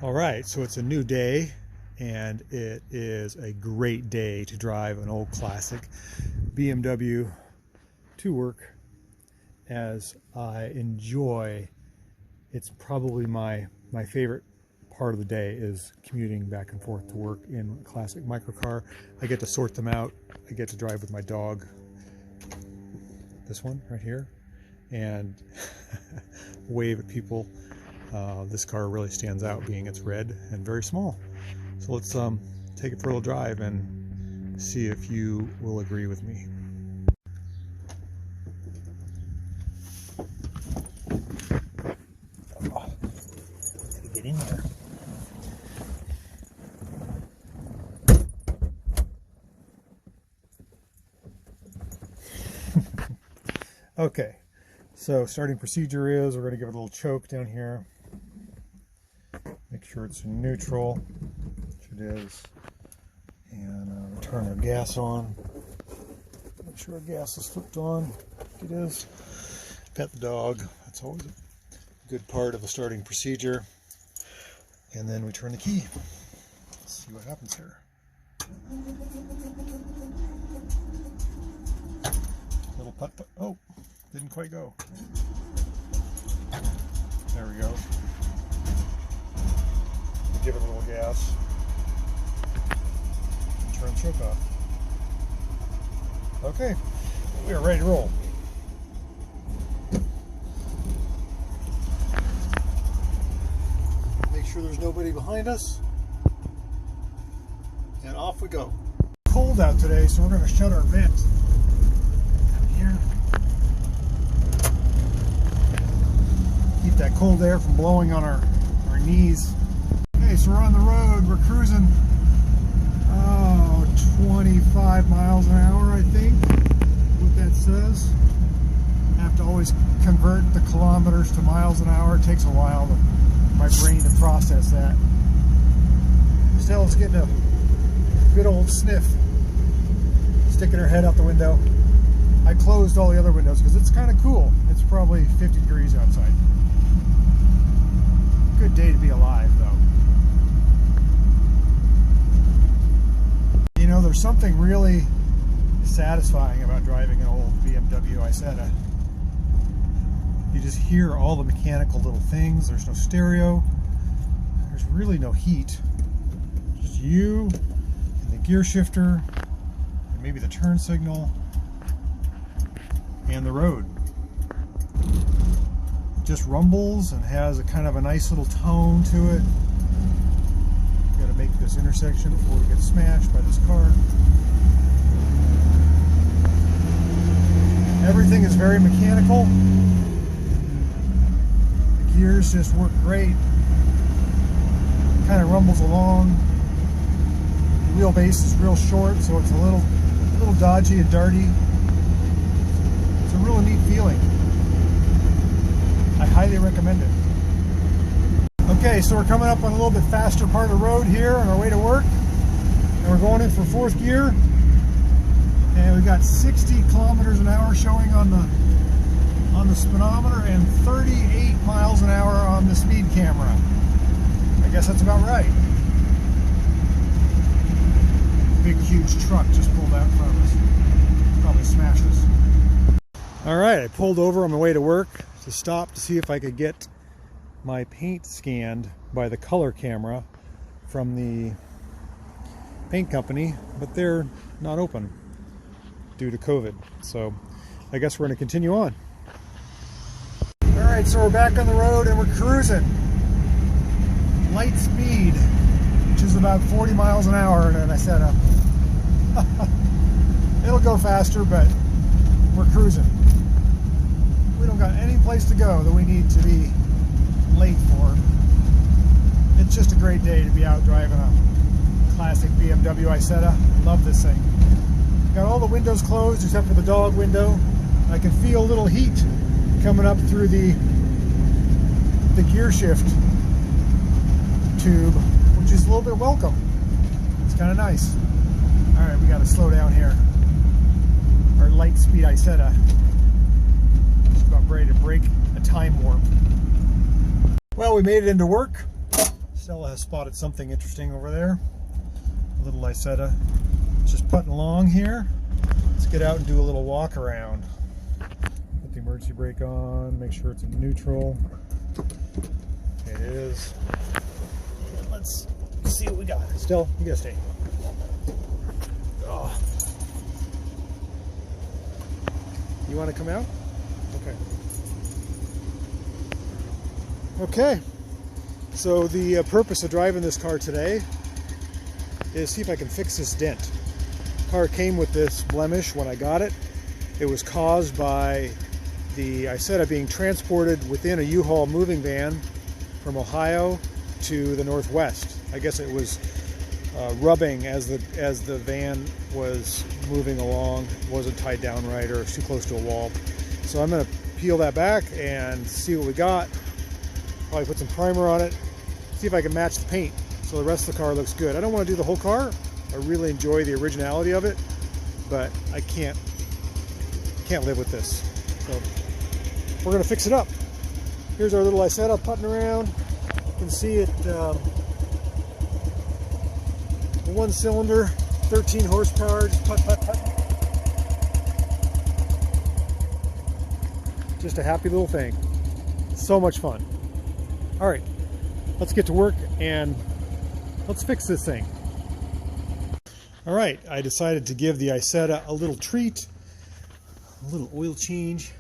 All right, so it's a new day, and it is a great day to drive an old classic BMW to work, as I enjoy. It's probably my favorite part of the day is commuting back and forth to work in a classic microcar. I get to sort them out. I get to drive with my dog, this one right here, and wave at people. This car really stands out, being it's red and very small. So let's take it for a little drive and see if you will agree with me. Oh, gotta get in there. Okay, so starting procedure is we're going to give it a little choke down here. Make sure it's neutral, which it is, and turn our gas on. Make sure our gas is flipped on. It is. Pet the dog. That's always a good part of the starting procedure. And then we turn the key. Let's see what happens here. Little putt. Oh, didn't quite go. There we go. Give it a little gas, and turn the choke off. Okay, we are ready to roll. Make sure there's nobody behind us, and off we go. Cold out today, so we're going to shut our vent down here. Keep that cold air from blowing on our knees. Okay, so we're on the road. We're cruising 25 miles an hour, I think, what that says. I have to always convert the kilometers to miles an hour. It takes a while for my brain to process that. Stella's getting a good old sniff, sticking her head out the window. I closed all the other windows because it's kind of cool. It's probably 50 degrees outside. Good day to be alive, though. You know, there's something really satisfying about driving an old BMW Isetta. You just hear all the mechanical little things. There's no stereo. There's really no heat. Just you and the gear shifter and maybe the turn signal and the road. It just rumbles and has a kind of a nice little tone to it. Got to make this intersection before we get smashed by this car. Everything is very mechanical. The gears just work great. Kind of rumbles along. The wheelbase is real short, so it's a little dodgy and darty. It's a real neat feeling. I highly recommend it. Okay, so we're coming up on a little bit faster part of the road here on our way to work, and we're going in for fourth gear, and we've got 60 kilometers an hour showing on the speedometer and 38 miles an hour on the speed camera. I guess that's about right. Big huge truck just pulled out in front of us. Probably smashed us. All right, I pulled over on my way to work to stop to see if I could get my paint scanned by the color camera from the paint company, but they're not open due to COVID. So I guess we're going to continue on. All right, so we're back on the road and we're cruising light speed, which is about 40 miles an hour. And I said it'll go faster, but we're cruising. We don't got any place to go that we need to be late for. It's just a great day to be out driving a classic BMW Isetta. Love this thing. Got all the windows closed except for the dog window. I can feel a little heat coming up through the gear shift tube, which is a little bit welcome. It's kind of nice. All right, we got to slow down here. Our light speed Isetta is about ready to break a time warp. Well, we made it into work. Stella has spotted something interesting over there. A little Isetta. Just putting along here. Let's get out and do a little walk around. Put the emergency brake on, make sure it's in neutral. Okay, it is. And let's see what we got. Stella, you gotta stay. Oh. You want to come out? Okay. Okay. So the purpose of driving this car today is see if I can fix this dent. The car came with this blemish when I got it. It was caused by the Isetta being transported within a U-Haul moving van from Ohio to the Northwest. I guess it was rubbing as the van was moving along. It wasn't tied down right, or too close to a wall. So I'm going to peel that back and see what we got. Probably put some primer on it. See if I can match the paint so the rest of the car looks good. I don't want to do the whole car. I really enjoy the originality of it, but I can't live with this. So we're going to fix it up. Here's our little Isetta putting around. You can see it, one cylinder, 13 horsepower, just putt. Just a happy little thing. So much fun. All right, let's get to work and let's fix this thing. All right, I decided to give the Isetta a little treat, a little oil change.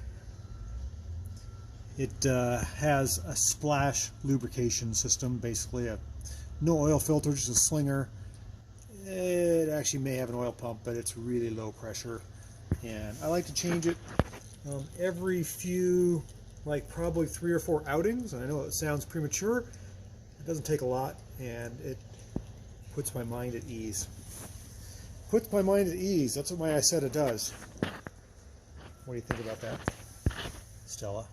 It has a splash lubrication system, basically no oil filter, just a slinger. It actually may have an oil pump, but it's really low pressure. And I like to change it every few, like probably 3 or 4 outings. And I know it sounds premature. It doesn't take a lot, and it puts my mind at ease. Puts my mind at ease. That's what my Isetta does. What do you think about that, Stella?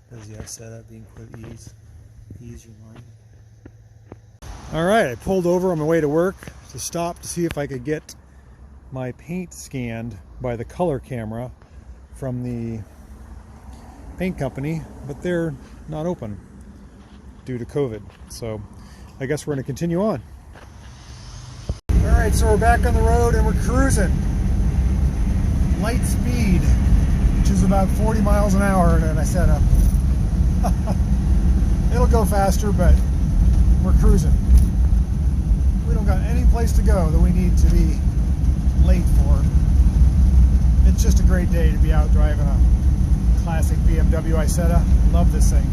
Does the Isetta being put at ease ease your mind? All right, I pulled over on my way to work to stop to see if I could get my paint scanned by the color camera from the paint company, but they're not open due to COVID. So I guess we're going to continue on. All right, so we're back on the road and we're cruising. Light speed, which is about 40 miles an hour, and I set up. It'll go faster, but we're cruising. We don't got any place to go that we need to be late for. It's just a great day to be out driving a classic BMW Isetta. Love this thing.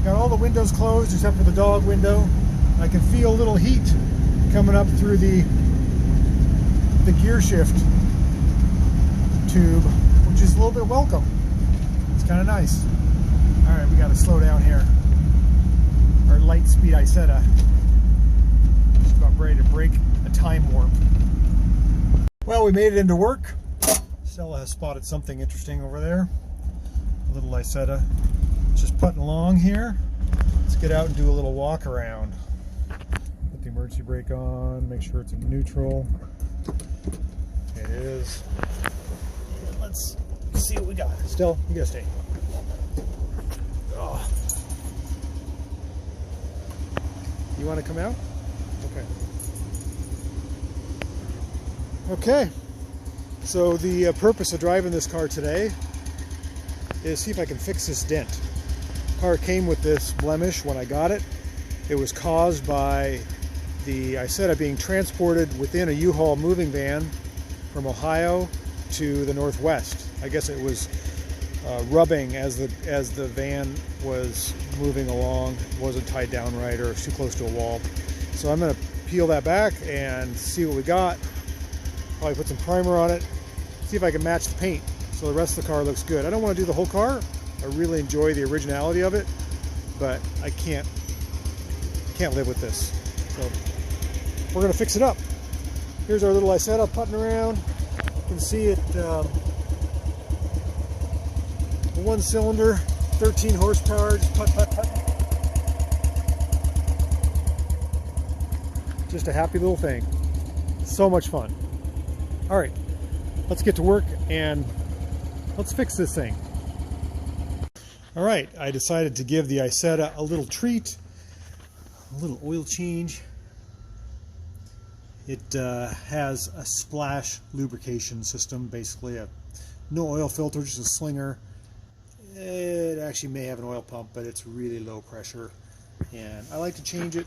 Got all the windows closed except for the dog window. I can feel a little heat coming up through the gear shift tube, which is a little bit welcome. It's kind of nice. All right, we got to slow down here. Our light speed Isetta is about ready to break a time warp. Well, we made it into work. Stella has spotted something interesting over there. A little Isetta. Just putting along here. Let's get out and do a little walk around. Put the emergency brake on, make sure it's in neutral. Okay, it is. And let's see what we got. Stella, you gotta stay. Oh. You want to come out? Okay. Okay. So the purpose of driving this car today is see if I can fix this dent. The car came with this blemish when I got it. It was caused by the Isetta being transported within a U-Haul moving van from Ohio to the Northwest. I guess it was rubbing as the van was moving along. It wasn't tied down right, or too close to a wall. So I'm going to peel that back and see what we got. Probably put some primer on it. See if I can match the paint so the rest of the car looks good. I don't want to do the whole car. I really enjoy the originality of it, but I can't live with this. So we're going to fix it up. Here's our little Isetta putting around. You can see it, one cylinder, 13 horsepower, just putt. Just a happy little thing. So much fun. All right, let's get to work and let's fix this thing. All right, I decided to give the Isetta a little treat, a little oil change. It has a splash lubrication system, basically no oil filter, just a slinger. It actually may have an oil pump, but it's really low pressure. And I like to change it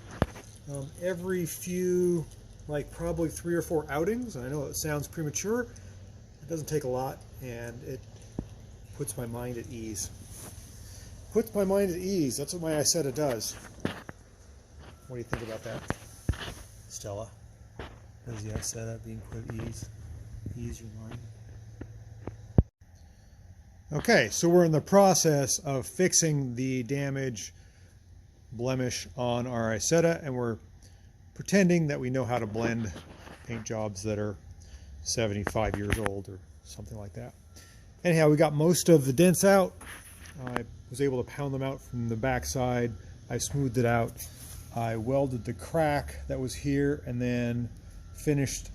every few, like probably 3 or 4 outings. I know it sounds premature. It doesn't take a lot, and it puts my mind at ease. Puts my mind at ease. That's what my Isetta does. What do you think about that, Stella? Does the Isetta being put at ease ease your mind? Okay, so we're in the process of fixing the damage blemish on our Isetta, and we're pretending that we know how to blend paint jobs that are 75 years old or something like that. Anyhow, we got most of the dents out. I was able to pound them out from the back side. I smoothed it out. I welded the crack that was here and then finished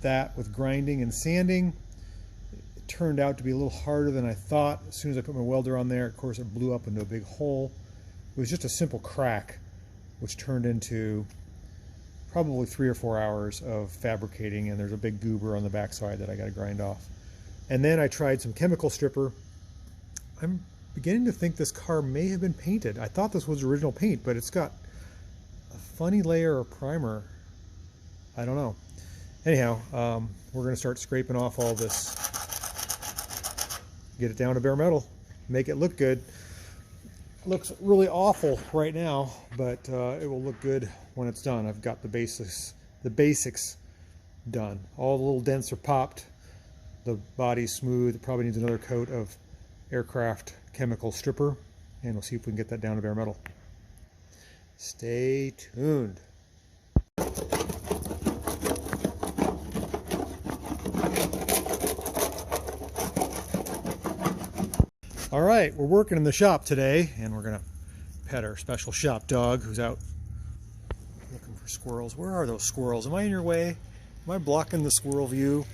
that with grinding and sanding. It turned out to be a little harder than I thought. As soon as I put my welder on there, of course, it blew up into a big hole. It was just a simple crack, which turned into probably 3 or 4 hours of fabricating, and there's a big goober on the backside that I got to grind off. And then I tried some chemical stripper. I'm beginning to think this car may have been painted. I thought this was original paint, but it's got a funny layer of primer. I don't know. Anyhow, we're going to start scraping off all this, get it down to bare metal, make it look good. It looks really awful right now, but it will look good when it's done. I've got the basics done. All the little dents are popped. The body's smooth. It probably needs another coat of aircraft chemical stripper, and we'll see if we can get that down to bare metal. Stay tuned. All right, we're working in the shop today, and we're gonna pet our special shop dog who's out looking for squirrels. Where are those squirrels? Am I in your way? Am I blocking the squirrel view?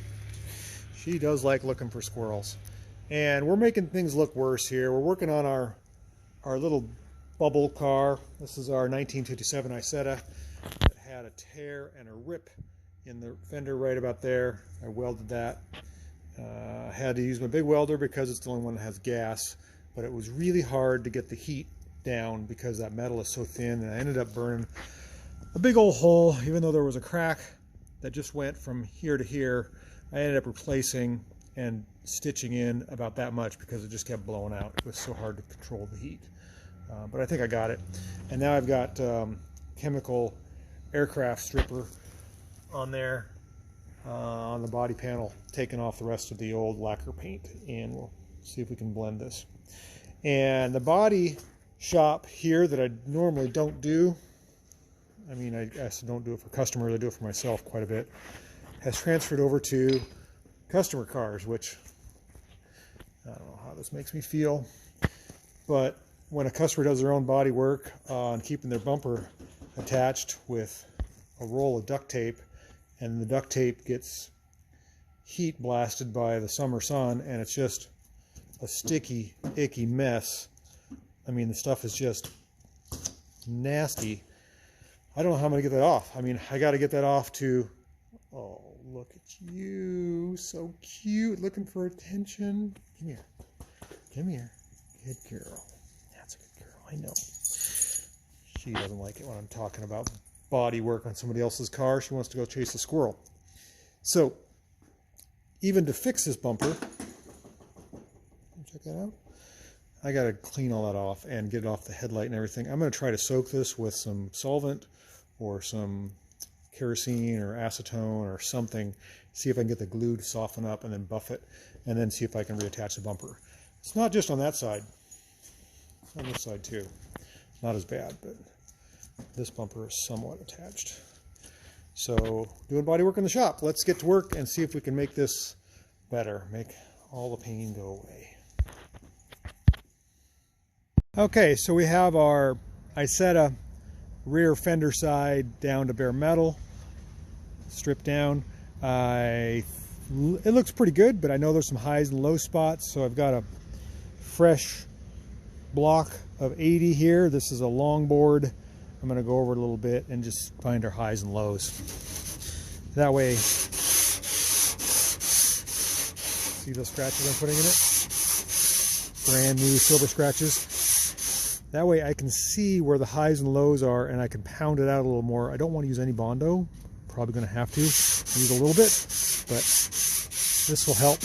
She does like looking for squirrels. And we're making things look worse here. We're working on our little bubble car. This is our 1957 Isetta that had a tear and a rip in the fender right about there. I welded that. I had to use my big welder because it's the only one that has gas, but it was really hard to get the heat down because that metal is so thin, and I ended up burning a big old hole. Even though there was a crack that just went from here to here, I ended up replacing and stitching in about that much because it just kept blowing out. It was so hard to control the heat, but I think I got it. And now I've got chemical aircraft stripper on there on the body panel, taking off the rest of the old lacquer paint, and we'll see if we can blend this. And the body shop here that I normally don't do, I mean, I guess I don't do it for customers, I do it for myself quite a bit, has transferred over to customer cars, which I don't know how this makes me feel, but when a customer does their own body work on keeping their bumper attached with a roll of duct tape, and the duct tape gets heat blasted by the summer sun, and it's just a sticky, icky mess. I mean, the stuff is just nasty. I don't know how I'm gonna get that off. I mean, I got to get that off to, oh, look at you, so cute, looking for attention. Come here, come here, good girl. That's a good girl, I know. She doesn't like it when I'm talking about body work on somebody else's car. She wants to go chase a squirrel. So even to fix this bumper, check that out, I got to clean all that off and get it off the headlight and everything. I'm going to try to soak this with some solvent or some kerosene or acetone or something, see if I can get the glue to soften up and then buff it, and then see if I can reattach the bumper. It's not just on that side, it's on this side too. Not as bad, but this bumper is somewhat attached. So doing body work in the shop. Let's get to work and see if we can make this better, make all the pain go away. Okay, so we have our Isetta rear fender side down to bare metal, stripped down. It looks pretty good, but I know there's some highs and low spots, so I've got a fresh block of 80 here. This is a longboard I'm going to go over it a little bit and just find our highs and lows. That way, see those scratches I'm putting in it? Brand new silver scratches. That way I can see where the highs and lows are and I can pound it out a little more. I don't want to use any Bondo. Probably going to have to use a little bit, but this will help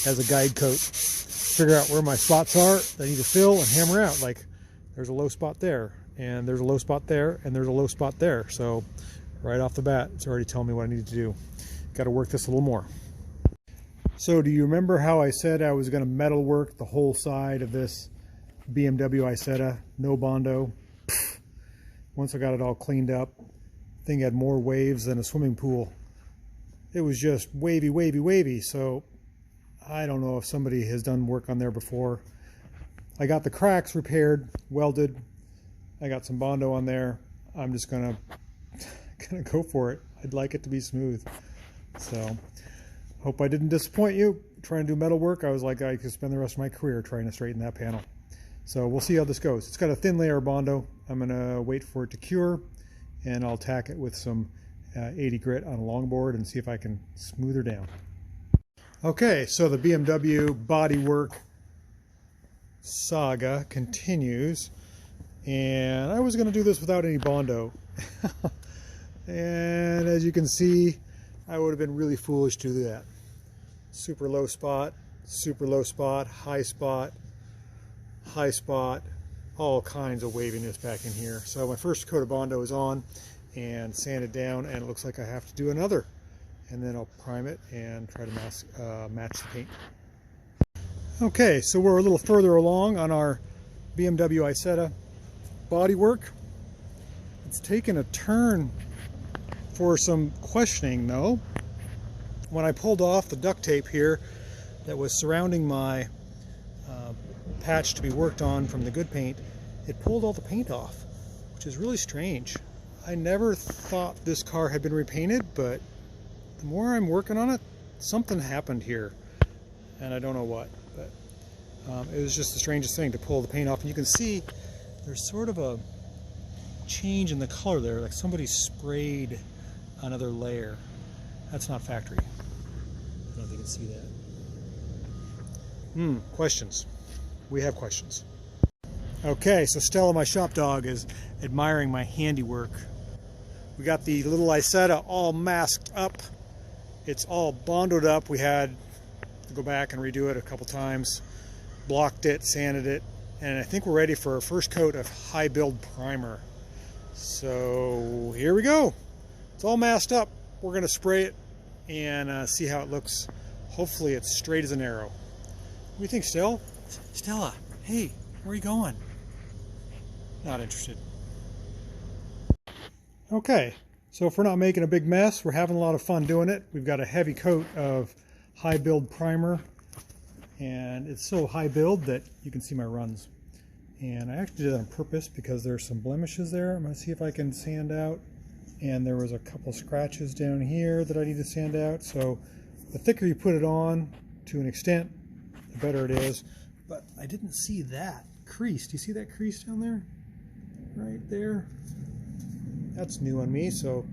as a guide coat. Figure out where my spots are that I need to fill and hammer out. Like, there's a low spot there, and there's a low spot there, and there's a low spot there. So right off the bat, it's already telling me what I need to do. Got to work this a little more. So do you remember how I said I was going to metal work the whole side of this BMW Isetta, no Bondo? Once I got it all cleaned up, thing had more waves than a swimming pool. It was just wavy, wavy, wavy. So I don't know if somebody has done work on there before. I got the cracks repaired, welded. I got some Bondo on there. I'm just gonna go for it. I'd like it to be smooth. So hope I didn't disappoint you. Trying to do metal work, I was like, I could spend the rest of my career trying to straighten that panel. So we'll see how this goes. It's got a thin layer of Bondo. I'm gonna wait for it to cure, and I'll tack it with some 80 grit on a longboard and see if I can smooth her down. Okay, so the BMW bodywork saga continues, and I was going to do this without any Bondo. And as you can see, I would have been really foolish to do that. Super low spot, high spot, all kinds of waviness back in here. So my first coat of Bondo is on and sanded down, and it looks like I have to do another. And then I'll prime it and try to match the paint. Okay, so we're a little further along on our BMW Isetta bodywork. It's taken a turn for some questioning though. When I pulled off the duct tape here that was surrounding my patch to be worked on from the good paint, it pulled all the paint off, which is really strange. I never thought this car had been repainted, but the more I'm working on it, something happened here, and I don't know what, but it was just the strangest thing to pull the paint off. And you can see there's sort of a change in the color there, like somebody sprayed another layer. That's not factory. I don't know if you can see that. Questions. We have questions. Okay, so Stella, my shop dog, is admiring my handiwork. We got the little Isetta all masked up. It's all bondoed up. We had to go back and redo it a couple times. Blocked it, sanded it, and I think we're ready for our first coat of high build primer. So here we go. It's all masked up. We're going to spray it and see how it looks. Hopefully it's straight as an arrow. What do you think, Stella? Stella, hey, where are you going? Not interested. Okay, so if we're not making a big mess, we're having a lot of fun doing it. We've got a heavy coat of high build primer, and it's so high build that you can see my runs. And I actually did that on purpose because there's some blemishes there. I'm going to see if I can sand out. And there was a couple scratches down here that I need to sand out. So the thicker you put it on, to an extent, the better it is. But I didn't see that crease. Do you see that crease down there? Right there. That's new on me, so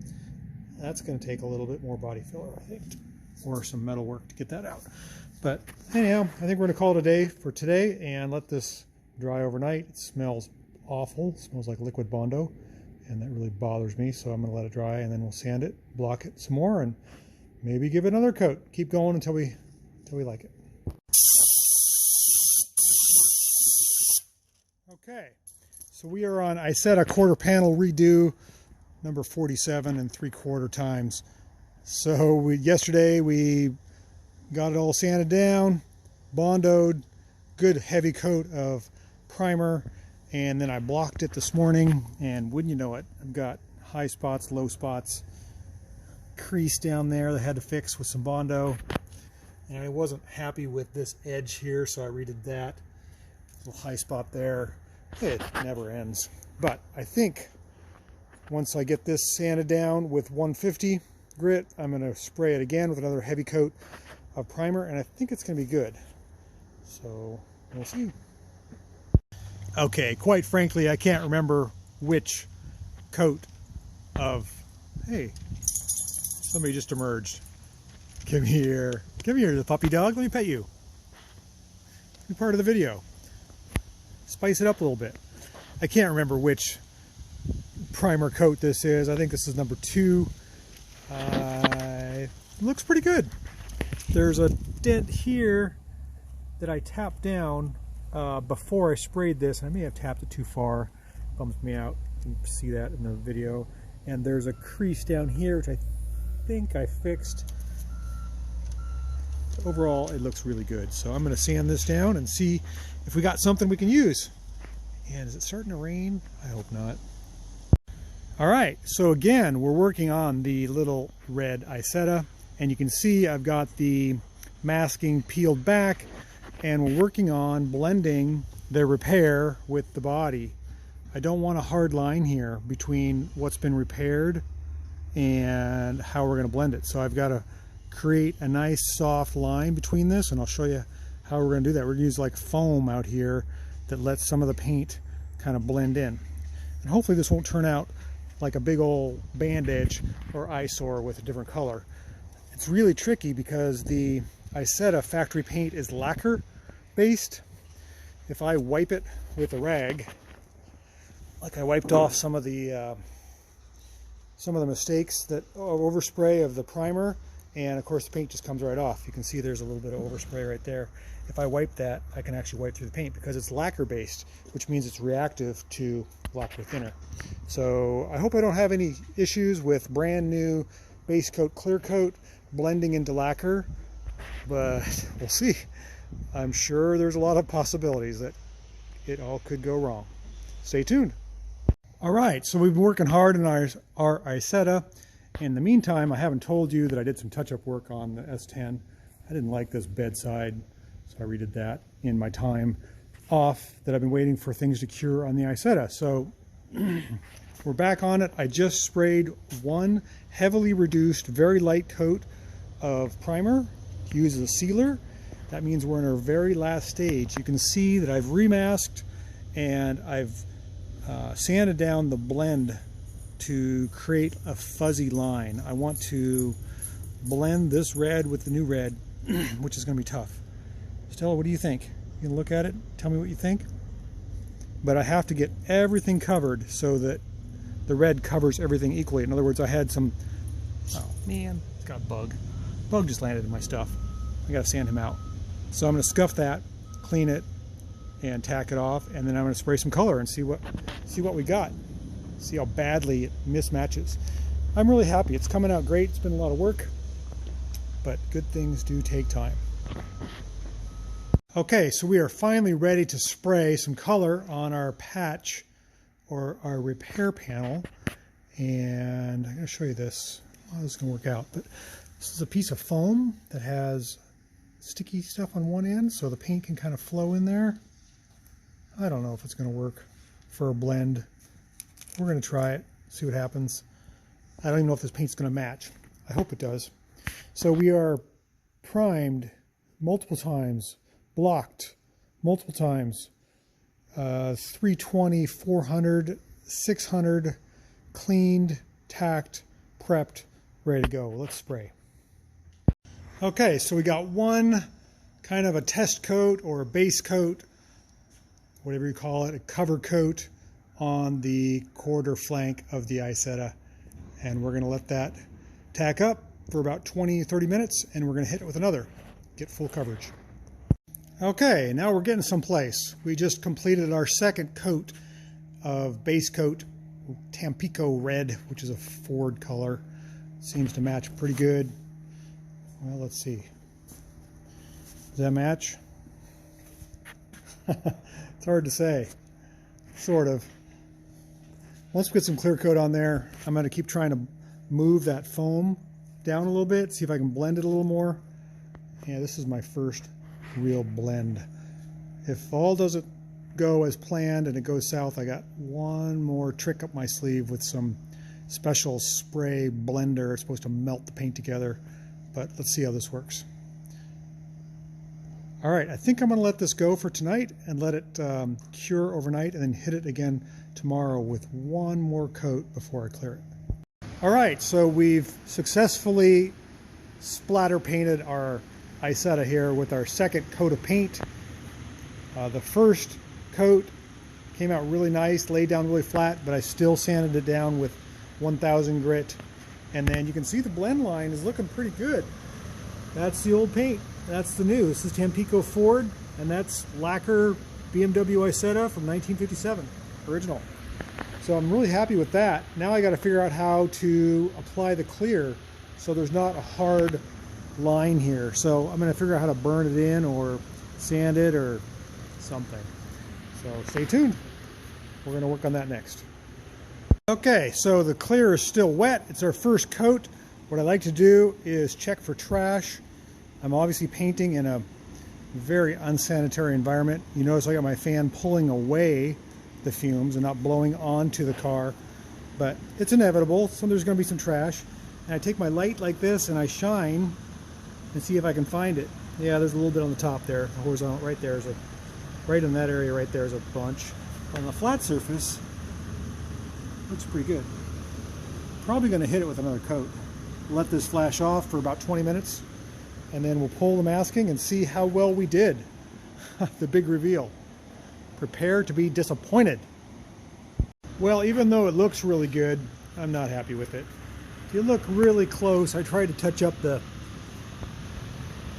that's going to take a little bit more body filler, I think, or some metal work to get that out. But anyhow, I think we're going to call it a day for today and let this dry overnight. It smells awful. It smells like liquid Bondo, and that really bothers me, so I'm going to let it dry, and then we'll sand it, block it some more, and maybe give it another coat. Keep going until we like it. Okay, so we are on Isetta quarter panel redo number 47 3/4 times. So yesterday we got it all sanded down, bondoed, good heavy coat of primer, and then I blocked it this morning, and wouldn't you know it, I've got high spots, low spots, crease down there that I had to fix with some Bondo, and I wasn't happy with this edge here, so I redid that. Little high spot there. It never ends. But I think once I get this sanded down with 150 grit, I'm going to spray it again with another heavy coat of primer, and I think it's going to be good. So we'll see. Okay, quite frankly, I can't remember which coat of, hey, somebody just emerged. Come here, the puppy dog, let me pet you. Be part of the video. Spice it up a little bit. I can't remember which primer coat this is. I think this is number 2. It looks pretty good. There's a dent here that I tapped down before I sprayed this. I may have tapped it too far. Bums me out. You can see that in the video. And there's a crease down here, which I think I fixed. Overall, it looks really good. So I'm going to sand this down and see if we got something we can use. And is it starting to rain? I hope not. All right, so again, we're working on the little red Isetta, and you can see I've got the masking peeled back, and we're working on blending the repair with the body. I don't want a hard line here between what's been repaired and how we're going to blend it. So I've got to create a nice soft line between this, and I'll show you how we're going to do that. We're going to use like foam out here that lets some of the paint kind of blend in. And hopefully this won't turn out like a big old bandage or eyesore with a different color. It's really tricky because the Isetta factory paint is lacquer based. If I wipe it with a rag, like I wiped off some of the mistakes that overspray of the primer, and of course the paint just comes right off. You can see there's a little bit of overspray right there. If I wipe that, I can actually wipe through the paint because it's lacquer based, which means it's reactive to lacquer thinner. So I hope I don't have any issues with brand new base coat, clear coat blending into lacquer, but we'll see. I'm sure there's a lot of possibilities that it all could go wrong. Stay tuned. All right, so we've been working hard on our Isetta. In the meantime, I haven't told you that I did some touch-up work on the S10. I didn't like this bedside, so I redid that in my time off that I've been waiting for things to cure on the Isetta. So we're back on it. I just sprayed one heavily reduced, very light coat of primer. Uses a sealer. That means we're in our very last stage. You can see that I've remasked and I've sanded down the blend to create a fuzzy line. I want to blend this red with the new red, which is going to be tough. Stella, what do you think? You can look at it, tell me what you think. But I have to get everything covered so that the red covers everything equally. In other words, I had some, oh man, it's got a bug. Bug just landed in my stuff. I gotta sand him out. So I'm gonna scuff that, clean it, and tack it off, and then I'm gonna spray some color and see what we got. See how badly it mismatches. I'm really happy. It's coming out great. It's been a lot of work, but good things do take time. Okay, so we are finally ready to spray some color on our patch or our repair panel. And I'm going to show you this. How this is going to work out. But this is a piece of foam that has sticky stuff on one end, so the paint can kind of flow in there. I don't know if it's going to work for a blend. We're going to try it, see what happens. I don't even know if this paint's going to match. I hope it does. So we are primed multiple times, blocked multiple times, 320, 400, 600, cleaned, tacked, prepped, ready to go. Let's spray. Okay, so we got one kind of a test coat or a base coat, whatever you call it, a cover coat on the quarter flank of the Isetta, and we're going to let that tack up for about 20-30 minutes, and we're going to hit it with another, get full coverage. Okay, now we're getting someplace. We just completed our second coat of base coat Tampico red, which is a Ford color. Seems to match pretty good. Well, let's see. Does that match? It's hard to say. Sort of. Once we get some clear coat on there, I'm going to keep trying to move that foam down a little bit, see if I can blend it a little more. Yeah, this is my first real blend. If all doesn't go as planned and it goes south, I got one more trick up my sleeve with some special spray blender. It's supposed to melt the paint together, but let's see how this works. All right, I think I'm going to let this go for tonight and let it cure overnight and then hit it again tomorrow with one more coat before I clear it. All right, so we've successfully splatter painted our Isetta here with our second coat of paint. The first coat came out really nice, laid down really flat, but I still sanded it down with 1000 grit. And then you can see the blend line is looking pretty good. That's the old paint. That's the new. This is Tampico Ford, and that's Lacquer BMW Isetta from 1957, original. So I'm really happy with that. Now I got to figure out how to apply the clear so there's not a hard line here. So I'm going to figure out how to burn it in or sand it or something. So stay tuned. We're going to work on that next. Okay, so the clear is still wet. It's our first coat. What I like to do is check for trash. I'm obviously painting in a very unsanitary environment. You notice I got my fan pulling away the fumes and not blowing onto the car, but it's inevitable. So there's going to be some trash. And I take my light like this and I shine and see if I can find it. Yeah, there's a little bit on the top there, the horizontal. Right there is a, right in that area right there is a bunch. On the flat surface, looks pretty good. Probably going to hit it with another coat. Let this flash off for about 20 minutes, and then we'll pull the masking and see how well we did. The big reveal. Prepare to be disappointed. Well, even though it looks really good, I'm not happy with it. If you look really close, I tried to touch up a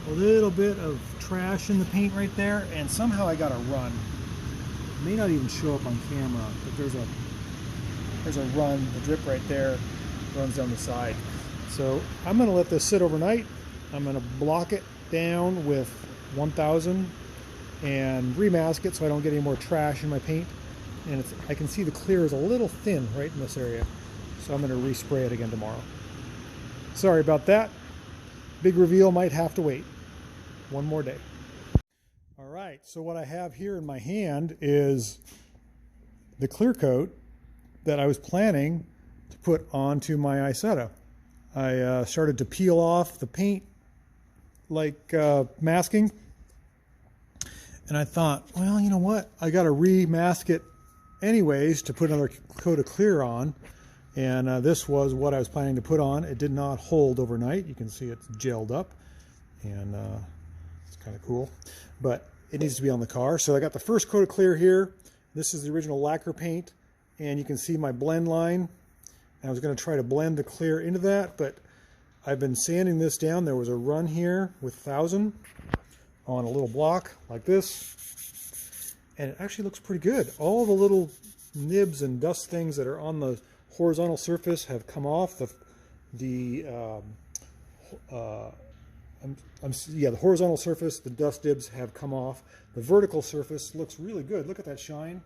little bit of trash in the paint right there, and somehow I got a run. It may not even show up on camera, but there's a run. The drip right there runs down the side. So I'm going to let this sit overnight. I'm going to block it down with 1000 and remask it so I don't get any more trash in my paint. And I can see the clear is a little thin right in this area. So I'm going to respray it again tomorrow. Sorry about that. Big reveal might have to wait one more day. All right, so what I have here in my hand is the clear coat that I was planning to put onto my Isetta. I started to peel off the paint like masking, and I thought, well, you know what, I got to remask it anyways to put another coat of clear on. And this was what I was planning to put on. It did not hold overnight. You can see it's gelled up, and it's kind of cool, but it needs to be on the car. So I got the first coat of clear here. This is the original Lacquer paint, and you can see my blend line. I was going to try to blend the clear into that, but I've been sanding this down. There was a run here with 1000 on a little block like this, and it actually looks pretty good. All the little nibs and dust things that are on the horizontal surface have come off. The horizontal surface, the dust dibs have come off. The vertical surface looks really good. Look at that shine.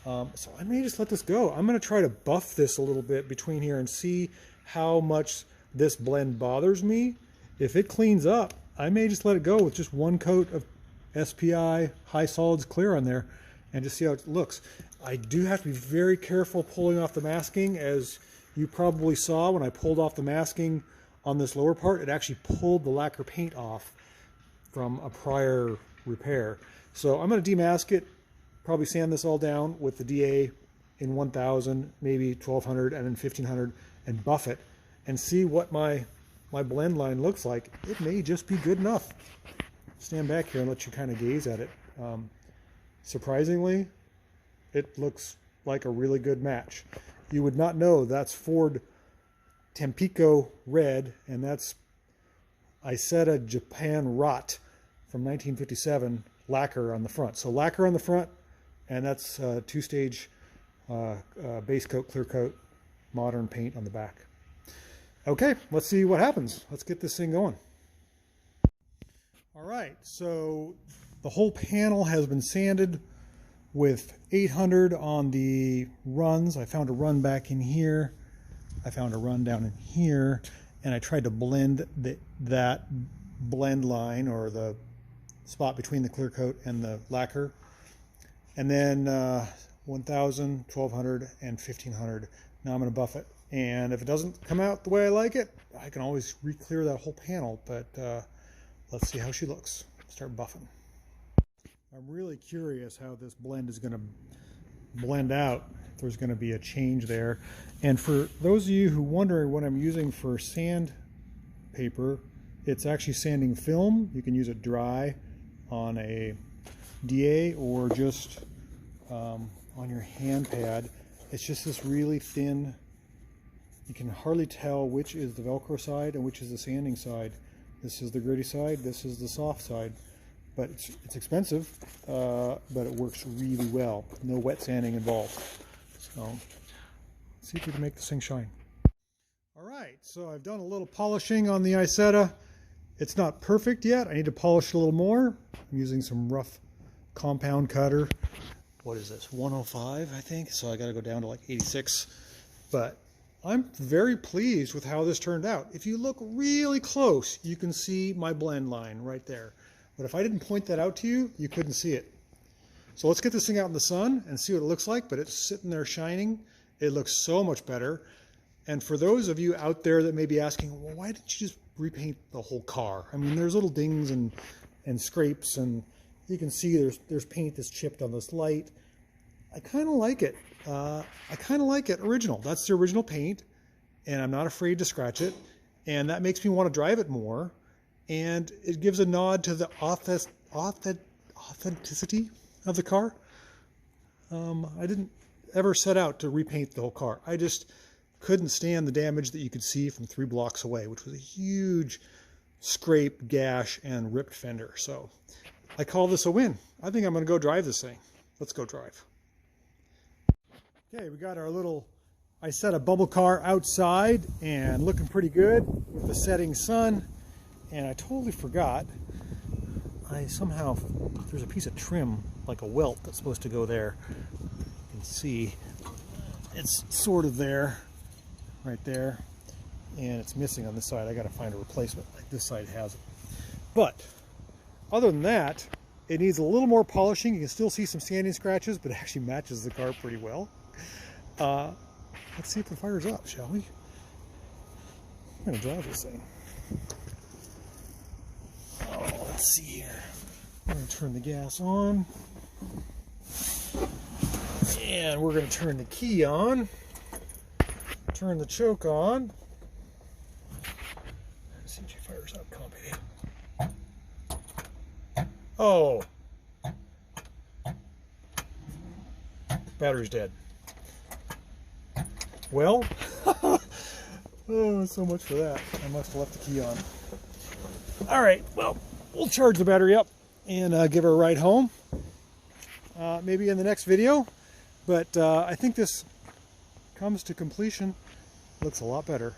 So I may just let this go. I'm going to try to buff this a little bit between here and see how much this blend bothers me. If it cleans up, I may just let it go with just one coat of SPI high solids clear on there and just see how it looks. I do have to be very careful pulling off the masking. As you probably saw when I pulled off the masking on this lower part, it actually pulled the lacquer paint off from a prior repair. So I'm going to demask it, probably sand this all down with the DA in 1000, maybe 1200, and then 1500, and buff it and see what my blend line looks like. It may just be good enough. Stand back here and let you kind of gaze at it. Surprisingly, it looks like a really good match. You would not know that's Ford Tampico red, and that's Isetta Japan Rot from 1957 lacquer on the front. So lacquer on the front, and that's two-stage base coat, clear coat, modern paint on the back. Okay, let's see what happens. Let's get this thing going. All right, so the whole panel has been sanded with 800 on the runs. I found a run back in here. I found a run down in here, and I tried to blend that blend line, or the spot between the clear coat and the lacquer. And then 1000, 1200, and 1500. Now I'm going to buff it. And if it doesn't come out the way I like it, I can always re-clear that whole panel. But let's see how she looks. Start buffing. I'm really curious how this blend is going to blend out if there's going to be a change there. And for those of you who wondering what I'm using for sandpaper, it's actually sanding film. You can use it dry on a DA or just on your hand pad. It's just this really thin, you can hardly tell which is the Velcro side and which is the sanding side. This is the gritty side, this is the soft side. But it's expensive, but it works really well. No wet sanding involved. So let's see if we can make this thing shine. All right, so I've done a little polishing on the Isetta. It's not perfect yet. I need to polish it a little more. I'm using some rough compound cutter. What is this, 105, I think? So I got to go down to like 86. But I'm very pleased with how this turned out. If you look really close, you can see my blend line right there. But if I didn't point that out to you, you couldn't see it. So let's get this thing out in the sun and see what it looks like. But it's sitting there shining. It looks so much better. And for those of you out there that may be asking, well, why didn't you just repaint the whole car? I mean, there's little dings and scrapes, and you can see there's paint that's chipped on this light. I kind of like it. I kind of like it original. That's the original paint, and I'm not afraid to scratch it. And that makes me want to drive it more. And it gives a nod to the authenticity of the car. I didn't ever set out to repaint the whole car. I just couldn't stand the damage that you could see from 3 blocks away, which was a huge scrape, gash, and ripped fender. So I call this a win. I think I'm going to go drive this thing. Let's go drive. Okay, we got our little Isetta bubble car outside and looking pretty good with the setting sun. And I totally forgot, there's a piece of trim, like a welt, that's supposed to go there. You can see it's sort of there, right there, and it's missing on this side. I got to find a replacement, like this side has it. But other than that, it needs a little more polishing. You can still see some sanding scratches, but it actually matches the car pretty well. Let's see if it fires up, shall we? I'm going to drive this thing. Let's see here. I'm going to turn the gas on. And we're going to turn the key on. Turn the choke on. Let's see if she fires up. Come on, baby. Oh. Battery's dead. Well, oh, so much for that. I must have left the key on. All right, well, we'll charge the battery up and give her a ride home. Maybe in the next video. But I think this comes to completion. Looks a lot better,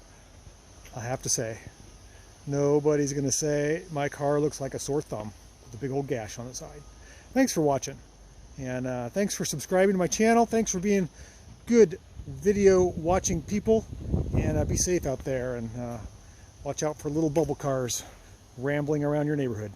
I have to say. Nobody's going to say my car looks like a sore thumb with a big old gash on the side. Thanks for watching. And thanks for subscribing to my channel. Thanks for being good video watching people. And be safe out there. And watch out for little bubble cars rambling around your neighborhood.